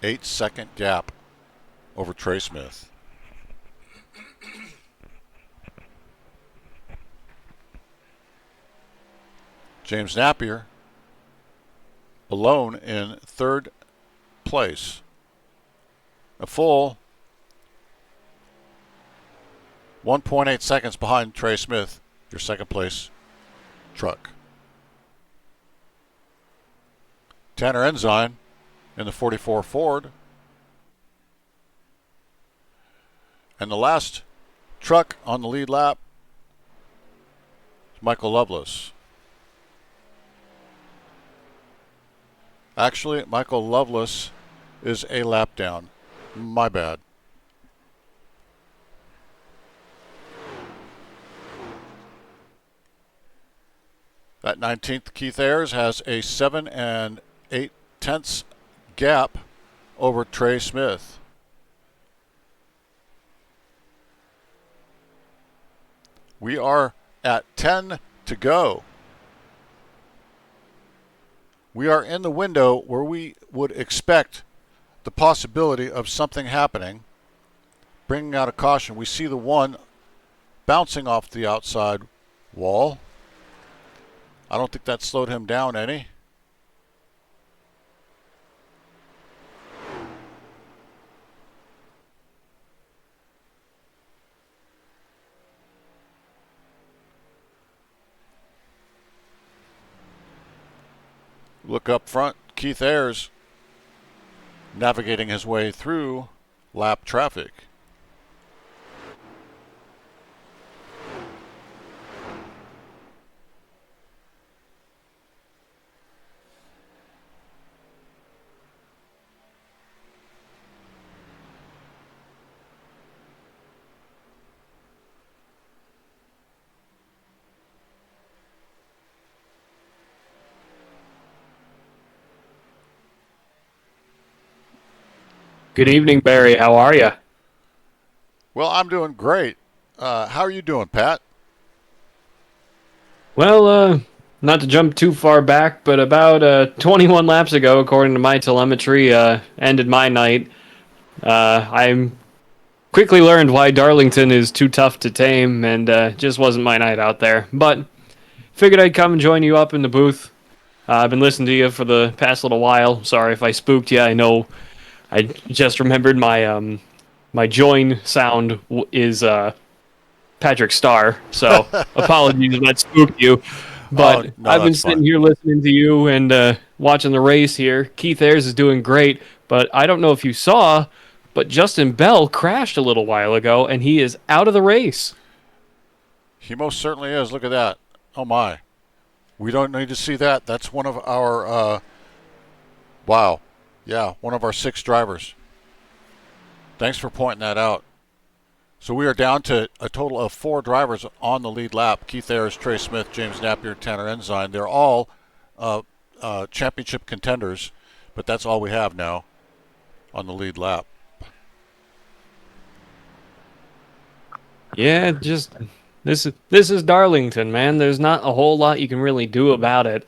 Eight-second gap over Trey Smith. James Napier alone in third place. A full 1.8 seconds behind Trey Smith, your second place truck. Tanner Ensign in the 44 Ford. And the last truck on the lead lap is Michael Loveless. Actually, Michael Loveless is a lap down. My bad. That 19th Keith Ayers has a 7 8/10 gap over Trey Smith. We are at 10 to go. We are in the window where we would expect the possibility of something happening, bringing out a caution. We see the one bouncing off the outside wall. I don't think that slowed him down any. Look up front, Keith Ayers navigating his way through lap traffic. Good evening, Barry. How are you? Well, I'm doing great. How are you doing, Pat? Well, not to jump too far back, but about 21 laps ago, according to my telemetry, ended my night. I quickly learned why Darlington is too tough to tame, and just wasn't my night out there. But figured I'd come and join you up in the booth. I've been listening to you for the past little while. Sorry if I spooked you. I know I just remembered my my join sound is Patrick Starr, so apologies if that spooked you. But no, I've been that's sitting fine. here listening to you and watching the race here. Keith Ayers is doing great, but I don't know if you saw, but Justin Bell crashed a little while ago, and he is out of the race. He most certainly is. Look at that. Oh, my. We don't need to see that. That's one of our, wow. Yeah, one of our 6 drivers. Thanks for pointing that out. So we are down to a total of 4 drivers on the lead lap. Keith Ayers, Trey Smith, James Napier, Tanner Ensign. They're all championship contenders, but that's all we have now on the lead lap. Yeah, just this is Darlington, man. There's not a whole lot you can really do about it.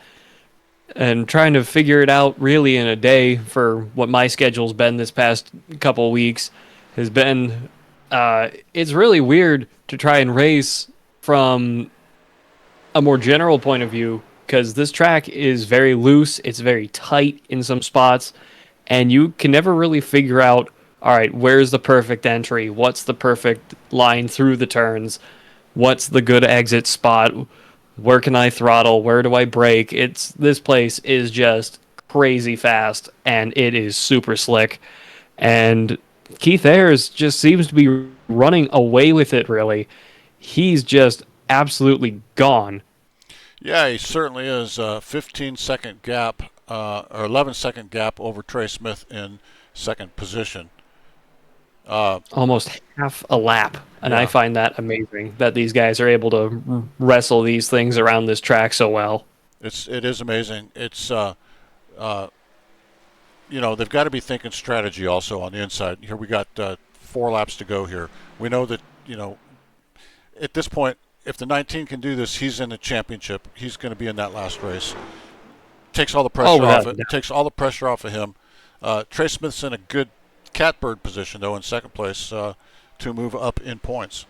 And trying to figure it out really in a day for what my schedule's been this past couple weeks has been it's really weird to try and race from a more general point of view because this track is very loose, it's very tight in some spots, and you can never really figure out, all right, where's the perfect entry? What's the perfect line through the turns? What's the good exit spot? Where can I throttle? Where do I brake? This place is just crazy fast, and it is super slick. And Keith Ayers just seems to be running away with it, really. He's just absolutely gone. Yeah, he certainly is. 15-second gap, or 11-second gap over Trey Smith in second position. Almost half a lap, and yeah. I find that amazing that these guys are able to wrestle these things around this track so well. It is amazing. It's they've got to be thinking strategy also on the inside. Here we got 4 laps to go here. We know that at this point, if the 19 can do this, he's in the championship. He's going to be in that last race. Takes all the pressure off it. Takes all the pressure off of him. Trey Smith's in a good catbird position, though, in second place to move up in points.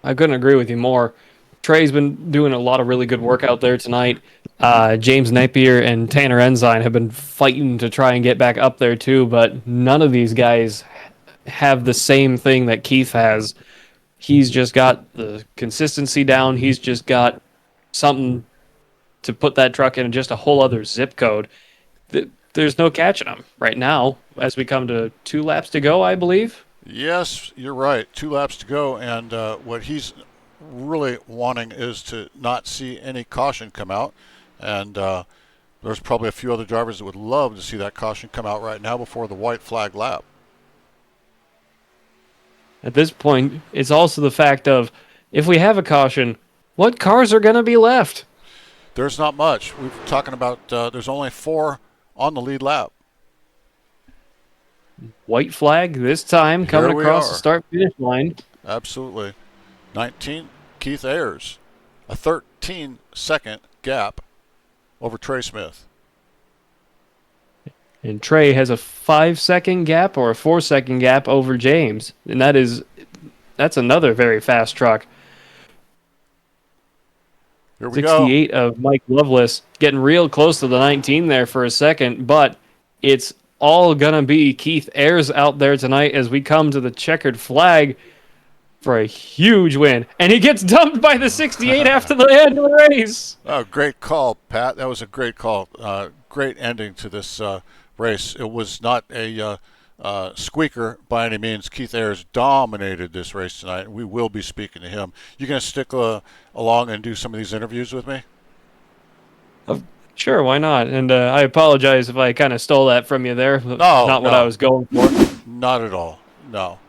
I couldn't agree with you more. Trey's been doing a lot of really good work out there tonight. James Napier and Tanner Ensign have been fighting to try and get back up there too, but none of these guys have the same thing that Keith has. He's just got the consistency down. He's just got something to put that truck in just a whole other zip code. There's no catching him right now as we come to 2 laps to go, I believe. Yes, you're right. 2 laps to go, and what he's really wanting is to not see any caution come out. And there's probably a few other drivers that would love to see that caution come out right now before the white flag lap. At this point, it's also the fact of, if we have a caution, what cars are going to be left? There's not much. We're talking about there's only 4 on the lead lap. White flag this time coming across the start-finish line. Absolutely. 19, Keith Ayers. A 13-second gap over Trey Smith. And Trey has a 5-second gap or a 4-second gap over James. And that's another very fast truck. Here we 68 go. Of Mike Loveless, getting real close to the 19 there for a second, but it's all going to be Keith Ayers out there tonight as we come to the checkered flag for a huge win. And he gets dumped by the 68 after the end of the race. Oh, great call, Pat. That was a great call. Great ending to this race. It was not a squeaker by any means. Keith Ayers dominated this race tonight, and we will be speaking to him. You going to stick along and do some of these interviews with me? Sure, why not? And I apologize if I kind of stole that from you there. No, not what I was going for. Not at all. No.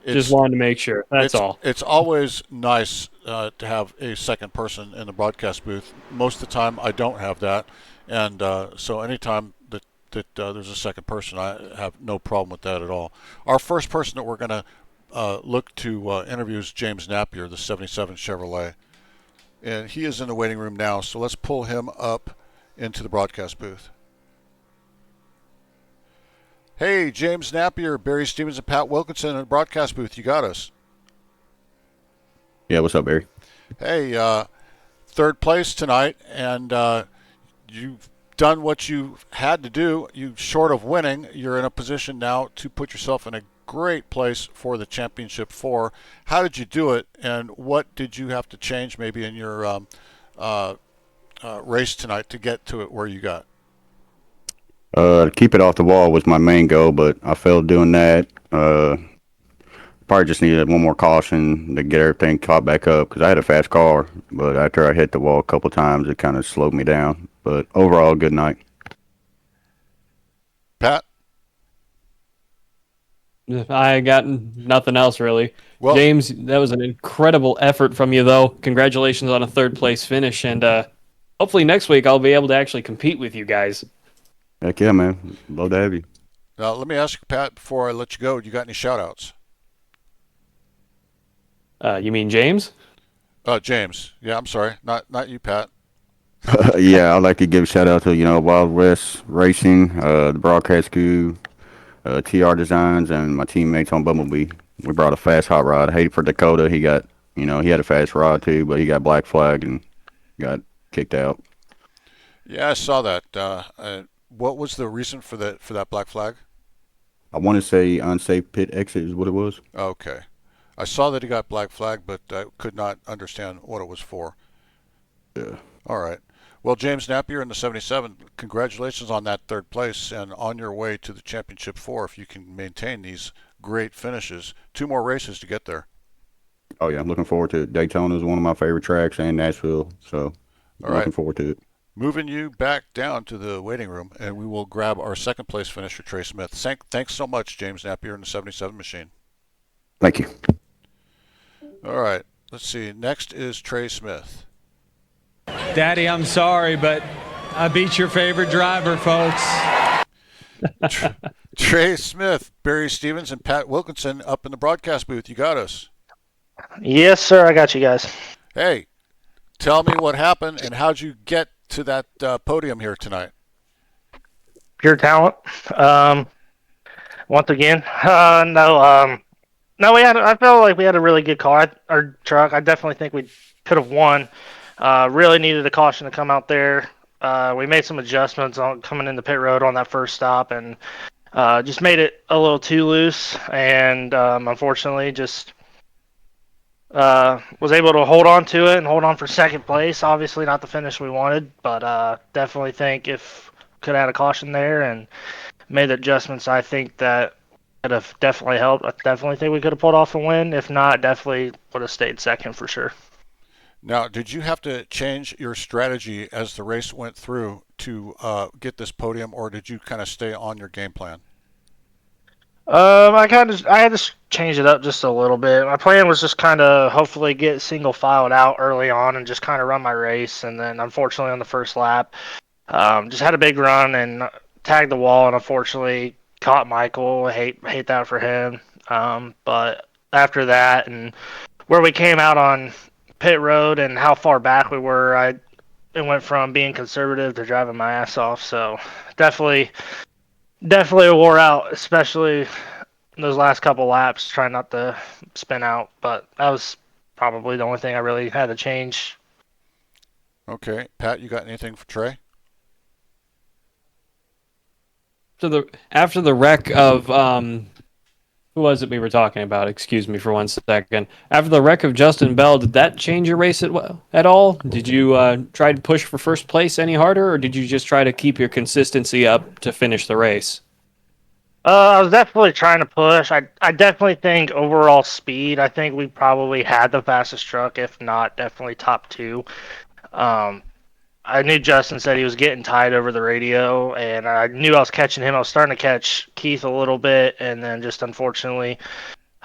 Just wanted to make sure. That's all. It's always nice to have a second person in the broadcast booth. Most of the time, I don't have that, and so anytime that there's a second person, I have no problem with that at all. Our first person that we're going to look to interview is James Napier, the 77 Chevrolet, and he is in the waiting room now. So let's pull him up into the broadcast booth. Hey, James Napier, Barry Stevens, and Pat Wilkinson in the broadcast booth. You got us. Yeah, what's up, Barry? Hey, third place tonight, and you've done what you had to do. You, short of winning, you're in a position now to put yourself in a great place for the Championship 4. How did you do it, and what did you have to change maybe in your race tonight to get to it where you got? To keep it off the wall was my main goal, but I failed doing that. Probably just needed one more caution to get everything caught back up because I had a fast car, but after I hit the wall a couple times, it kind of slowed me down. But overall, good night. Pat? I got nothing else really. Well, James, that was an incredible effort from you, though. Congratulations on a third place finish, and hopefully next week I'll be able to actually compete with you guys. Heck yeah, man. Love to have you. Now, let me ask you, Pat, before I let you go, do you got any shout-outs? You mean James? James. Yeah, I'm sorry. Not you, Pat. Yeah, I'd like to give a shout out to Wild West Racing, the broadcast crew, TR Designs, and my teammates on Bumblebee. We brought a fast hot rod. I hate for Dakota. He got he had a fast rod too, but he got black flagged and got kicked out. Yeah, I saw that. What was the reason for that black flag? I want to say unsafe pit exit is what it was. Okay. I saw that he got black flag, but I could not understand what it was for. Yeah. All right. Well, James Napier in the 77, congratulations on that third place and on your way to the Championship 4 if you can maintain these great finishes. 2 more races to get there. Oh, yeah. I'm looking forward to it. Daytona is one of my favorite tracks, and Nashville, so I'm looking forward to it. Moving you back down to the waiting room, and we will grab our second place finisher, Trey Smith. Thanks so much, James Napier in the 77 machine. Thank you. All right. Let's see. Next is Trey Smith. Daddy, I'm sorry, but I beat your favorite driver, folks. Trey Smith, Barry Stevens, and Pat Wilkinson up in the broadcast booth. You got us. Yes, sir. I got you guys. Hey, tell me what happened and how'd you get to that podium here tonight? Pure talent. Once again, no. I felt like we had a really good car or truck. I definitely think we could have won. Really needed a caution to come out there. We made some adjustments on coming in the pit road on that first stop, and just made it a little too loose. And unfortunately, just was able to hold on to it and hold on for second place. Obviously, not the finish we wanted, but definitely think if could have had a caution there and made the adjustments, I think that would have definitely helped. I definitely think we could have pulled off a win. If not, definitely would have stayed second for sure. Now, did you have to change your strategy as the race went through to get this podium, or did you kind of stay on your game plan? I had to change it up just a little bit. My plan was just kind of hopefully get single filed out early on and just kind of run my race. And then unfortunately on the first lap, just had a big run and tagged the wall, and unfortunately caught Michael. I hate that for him. But after that and where we came out on pit road and how far back we were, it went from being conservative to driving my ass off. So definitely wore out, especially those last couple laps, trying not to spin out. But that was probably the only thing I really had to change. Okay, Pat, you got anything for Trey? After the wreck of who was it we were talking about? Excuse me for 1 second. After the wreck of Justin Bell, did that change your race at all? Did you try to push for first place any harder, or did you just try to keep your consistency up to finish the race? I was definitely trying to push. I definitely think overall speed, I think we probably had the fastest truck, if not definitely top 2. I knew Justin said he was getting tied over the radio, and I knew I was catching him. I was starting to catch Keith a little bit, and then just unfortunately,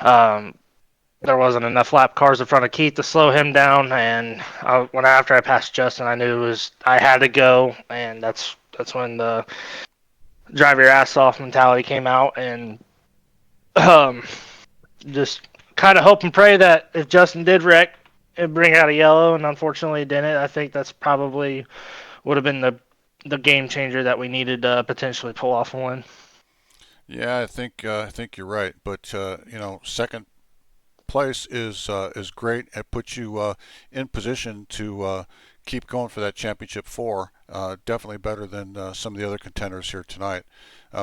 there wasn't enough lap cars in front of Keith to slow him down. And after I passed Justin, I knew I had to go, and that's when the drive your ass off mentality came out, and just kind of hope and pray that if Justin did wreck, it'd bring out a yellow, and unfortunately it didn't. I think that's probably would have been the game changer that we needed to potentially pull off a win. Yeah, I think you're right. But second place is great. It puts you in position to keep going for that championship 4. Definitely better than some of the other contenders here tonight.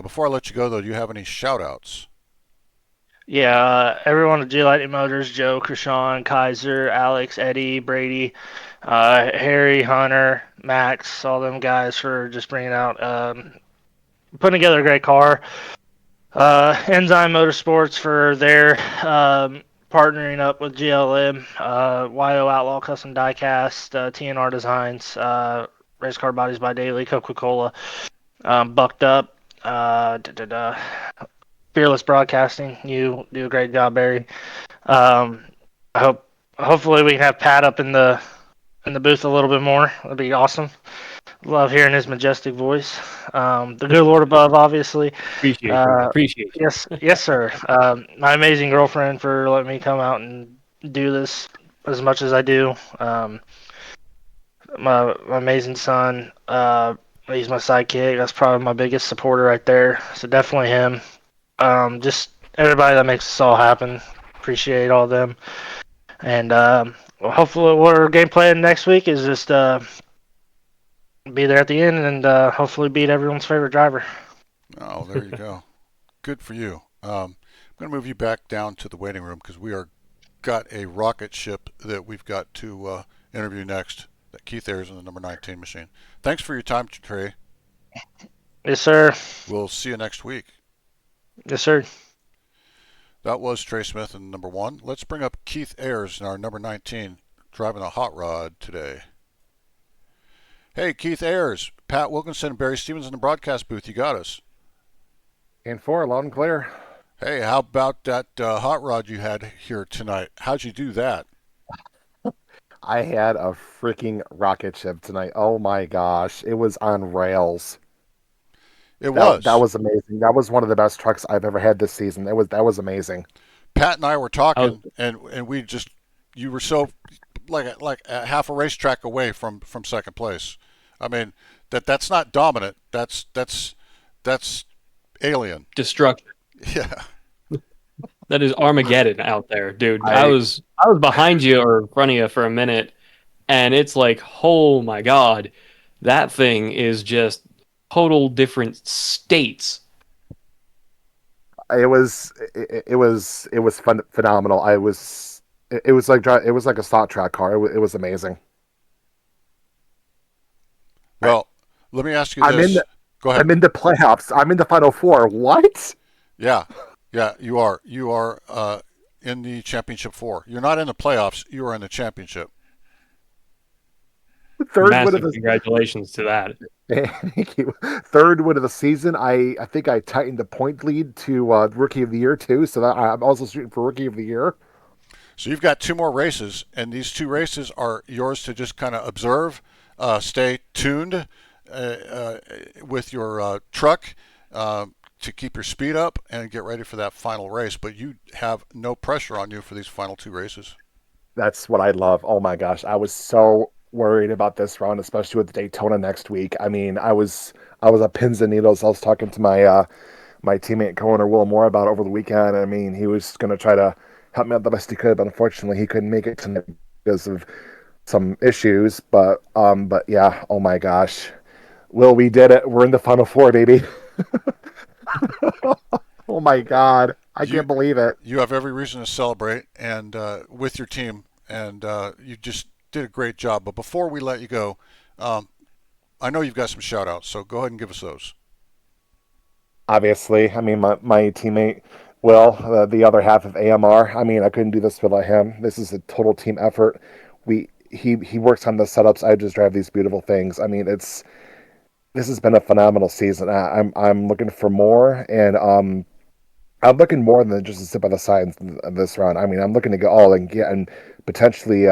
Before I let you go, though, do you have any shout-outs? Yeah, everyone at G Lightning Motors, Joe, Krishan, Kaiser, Alex, Eddie, Brady, Harry, Hunter, Max, all them guys for just bringing out, putting together a great car. Enzyme Motorsports for their partnering up with GLM, YO Outlaw Custom Diecast, TNR Designs, Race Car Bodies by Daily, Coca-Cola, Bucked Up, Fearless Broadcasting. You do a great job, Barry. Hopefully we can have Pat up in the booth a little bit more. That'd be awesome. Love hearing his majestic voice. The good Lord above, obviously. Appreciate you. Yes, sir. My amazing girlfriend for letting me come out and do this as much as I do. My amazing son. He's my sidekick. That's probably my biggest supporter right there. So definitely him. Just everybody that makes this all happen. Appreciate all of them. And hopefully, what our game plan next week is just be there at the end and hopefully beat everyone's favorite driver. Oh, there you go. Good for you. I'm going to move you back down to the waiting room because we are got a rocket ship that we've got to interview next. That Keith Ayers in the number 19 machine. Thanks for your time, Trey. Yes, sir. We'll see you next week. Yes, sir. That was Trey Smith in number 1. Let's bring up Keith Ayers in our number 19, driving a hot rod today. Hey, Keith Ayers, Pat Wilkinson, and Barry Stevens in the broadcast booth. You got us. And 4, loud and clear. Hey, how about that hot rod you had here tonight? How'd you do that? I had a freaking rocket ship tonight. Oh my gosh. It was on rails. That was amazing. That was one of the best trucks I've ever had this season. That was amazing. Pat and I were talking, and we just, you were so like a half a racetrack away from second place. I mean, that's not dominant. That's alien Destruction. Yeah. That is Armageddon out there, dude. I was behind you or in front of you for a minute, and it's like, oh my god, that thing is just total different states. It was phenomenal. It was like a stock track car. It was amazing. Well, let me ask you this. Go ahead. I'm in the playoffs. I'm in the Final Four. What? Yeah, you are. You are in the championship 4. You're not in the playoffs. You are in the championship. Massive congratulations to that. Thank you. Third win of the season. I think I tightened the point lead to Rookie of the Year too. So that I'm also shooting for Rookie of the Year. So you've got 2 more races, and these 2 races are yours to just kind of observe, stay tuned with your truck to keep your speed up and get ready for that final race. But you have no pressure on you for these final 2 races. That's what I love. Oh my gosh, I was so worried about this round, especially with Daytona next week. I mean, I was at pins and needles. I was talking to my my teammate co-owner Will Moore about it over the weekend. I mean, he was going to try to help me out the best he could, but unfortunately, he couldn't make it tonight because of some issues. But yeah, oh my gosh, Will, we did it. We're in the Final Four, baby. Oh my God, I can't believe it. You have every reason to celebrate and with your team, and you just did a great job. But before we let you go, I know you've got some shout outs, so go ahead and give us those. Obviously, I mean, my teammate Will, the other half of AMR. I mean, I couldn't do this without him. This is a total team effort. He works on the setups. I just drive these beautiful things. I mean, this has been a phenomenal season. I'm looking for more, and I'm looking more than just to sit by the side of this round. I mean, I'm looking to go all and get, and potentially,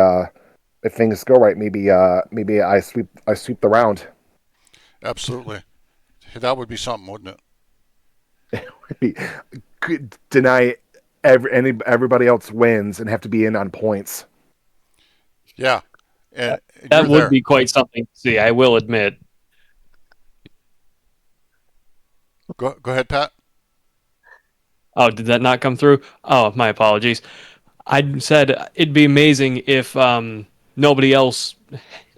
if things go right, maybe I sweep the round. Absolutely, that would be something, wouldn't it? It would be deny everybody else wins and have to be in on points. Yeah, and that would be quite something to see. I will admit. Go ahead, Pat. Oh, did that not come through? Oh, my apologies. I said it'd be amazing if nobody else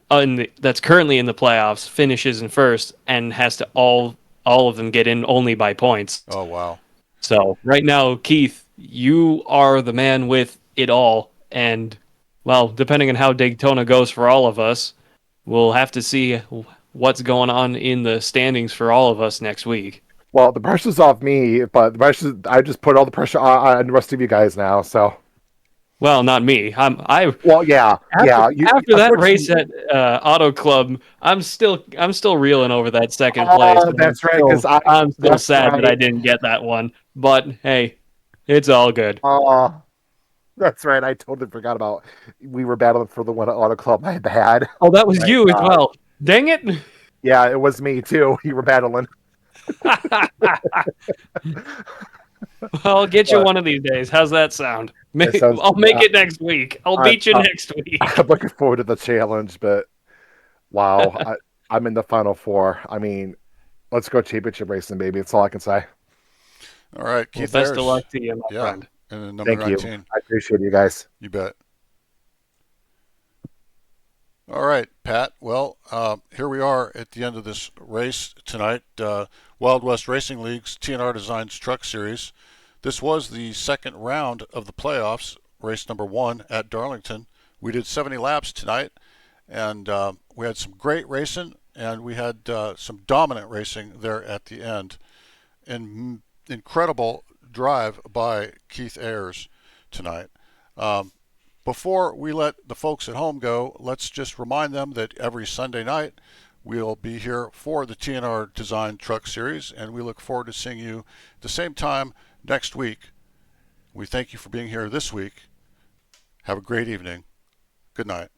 that's currently in the playoffs finishes in first and has to all of them get in only by points. Oh, wow. So right now, Keith, you are the man with it all. And, well, depending on how Daytona goes for all of us, we'll have to see what's going on in the standings for all of us next week. Well, the pressure's off me, but I just put all the pressure on the rest of you guys now. So. Well, not me. Well, yeah, yeah. After that race at Auto Club, I'm still reeling over that second place. Oh, that's right. I'm still That's sad that I right. didn't get that one. But hey, it's all good. Oh, that's right. I totally forgot about. We were battling for the one at Auto Club. My bad. Oh, that was My you as God. well. Dang it! Yeah, it was me too. You were battling. I'll get you one of these days. How's that sound? Sounds. I'll make it next week. I'll beat you next week. I'm looking forward to the challenge, but wow, I'm in the final four. I mean, let's go championship racing, baby. That's all I can say. All right, Keith. Well, best of luck to you, my friend. And number Thank 19. you. I appreciate you guys. You bet. All right, Pat. Well, here we are at the end of this race tonight. Wild West Racing League's TNR Designs Truck Series. This was the second round of the playoffs, race number 1 at Darlington. We did 70 laps tonight, and we had some great racing, and we had some dominant racing there at the end. An incredible drive by Keith Ayers tonight. Before we let the folks at home go, let's just remind them that every Sunday night we'll be here for the TNR Design Truck Series, and we look forward to seeing you at the same time next week. We thank you for being here this week. Have a great evening. Good night.